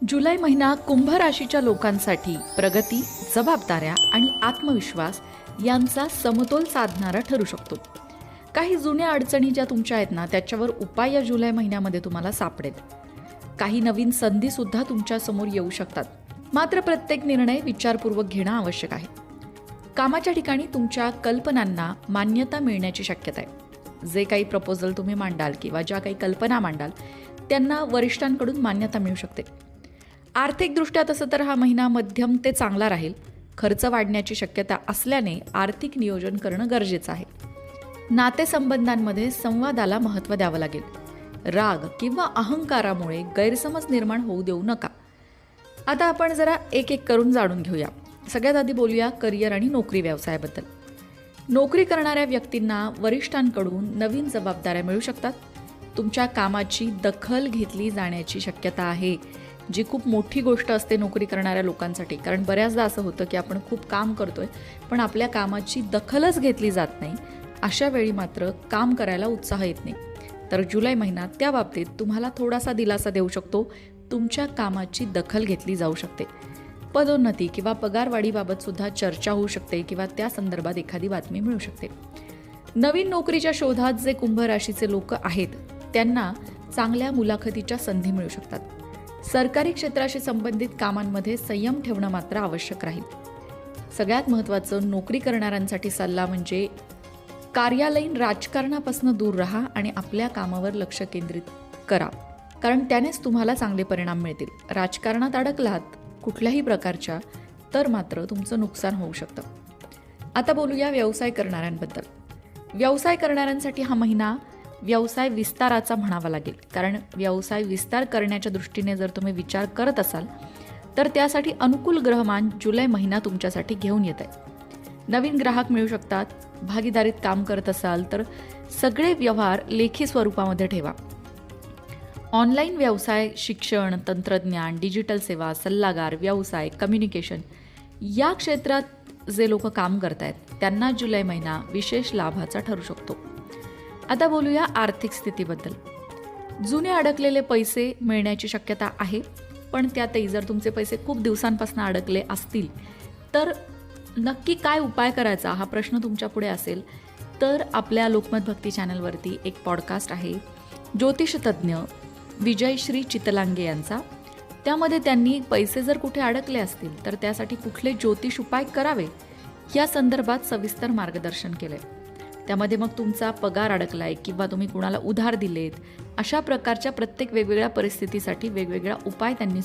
जुलै महिना कुंभ राशीच्या लोकांसाठी प्रगती, जबाबदाऱ्या आणि आत्मविश्वास यांचा समतोल साधणारा ठरू शकतो. काही जुन्या अडचणी ज्या तुमच्या आहेत ना, त्याच्यावर उपाय या जुलै महिन्यामध्ये तुम्हाला सापडेल. काही नवीन संधीसुद्धा तुमच्यासमोर येऊ शकतात. मात्र प्रत्येक निर्णय विचारपूर्वक घेणं आवश्यक आहे. कामाच्या ठिकाणी तुमच्या कल्पनांना मान्यता मिळण्याची शक्यता आहे. जे काही प्रपोजल तुम्ही मांडाल किंवा ज्या काही कल्पना मांडाल त्यांना वरिष्ठांकडून मान्यता मिळू शकते. आर्थिकदृष्ट्या तसं तर हा महिना मध्यम ते चांगला राहील. खर्च वाढण्याची शक्यता असल्याने आर्थिक नियोजन करणं गरजेचं आहे. नातेसंबंधांमध्ये संवादाला महत्त्व द्यावं लागेल. राग किंवा अहंकारामुळे गैरसमज निर्माण होऊ देऊ नका. आता आपण जरा एक एक करून जाणून घेऊया. सगळ्यात आधी बोलूया करिअर आणि नोकरी व्यवसायाबद्दल. नोकरी करणाऱ्या व्यक्तींना वरिष्ठांकडून नवीन जबाबदाऱ्या मिळू शकतात. तुमच्या कामाची दखल घेतली जाण्याची शक्यता आहे, जी खूप मोठी गोष्ट असते नोकरी करणाऱ्या लोकांसाठी. कारण बऱ्याचदा असं होतं की आपण खूप काम करतोय पण आपल्या कामाची दखलच घेतली जात नाही. अशा वेळी मात्र काम करायला उत्साह येत नाही. तर जुलै महिना त्या बाबतीत तुम्हाला थोडासा दिलासा देऊ शकतो. तुमच्या कामाची दखल घेतली जाऊ शकते. पदोन्नती किंवा पगारवाढीबाबत सुद्धा चर्चा होऊ शकते किंवा त्या संदर्भात एखादी बातमी मिळू शकते. नवीन नोकरीच्या शोधात जे कुंभ राशीचे लोक आहेत त्यांना चांगल्या मुलाखतीच्या संधी मिळू शकतात. सरकारी क्षेत्राशी संबंधित कामांमध्ये संयम ठेवणं मात्र आवश्यक राहील. सगळ्यात महत्त्वाचं नोकरी करणाऱ्यांसाठी सल्ला म्हणजे कार्यालयीन राजकारणापासून दूर राहा आणि आपल्या कामावर लक्ष केंद्रित करा, कारण त्यानेच तुम्हाला चांगले परिणाम मिळतील. राजकारणात अडकलात कुठल्याही प्रकारच्या तर मात्र तुमचं नुकसान होऊ शकतं. आता बोलूया व्यवसाय करणाऱ्यांबद्दल. व्यवसाय करणाऱ्यांसाठी हा महिना व्यवसाय विस्ताराचा म्हणावा लागेल. कारण व्यवसाय विस्तार करण्याच्या दृष्टीने जर तुम्ही विचार करत असाल तर त्यासाठी अनुकूल ग्रहमान जुलै महिना तुमच्यासाठी घेऊन येत आहे. नवीन ग्राहक मिळू शकतात. भागीदारीत काम करत असाल तर सगळे व्यवहार लेखी स्वरूपामध्ये ठेवा. ऑनलाईन व्यवसाय, शिक्षण, तंत्रज्ञान, डिजिटल सेवा, सल्लागार, व्यवसाय, कम्युनिकेशन या क्षेत्रात जे लोक काम करत आहेत त्यांना जुलै महिना विशेष लाभाचा ठरू शकतो. आता बोलूया आर्थिक स्थितीबद्दल. जुने अडकलेले पैसे मिळण्याची शक्यता आहे, पण त्यातही जर तुमचे पैसे खूप दिवसांपासून अडकले असतील तर नक्की काय उपाय करायचा हा प्रश्न तुमच्या पुढे असेल तर आपल्या लोकमत भक्ती चॅनलवरती एक पॉडकास्ट आहे ज्योतिषतज्ञ विजयश्री चितलांगे यांचा. त्यामध्ये त्यांनी पैसे जर कुठे अडकले असतील तर त्यासाठी कुठले ज्योतिष उपाय करावे या संदर्भात सविस्तर मार्गदर्शन केले. त्यामध्ये मग तुमचा पगार अडकलाय किंवा तुम्ही कुणाला उधार दिलेत अशा प्रकारच्या प्रत्येक वेगवेगळ्या परिस्थितीसाठी वेगवेगळा उपाय त्यांनी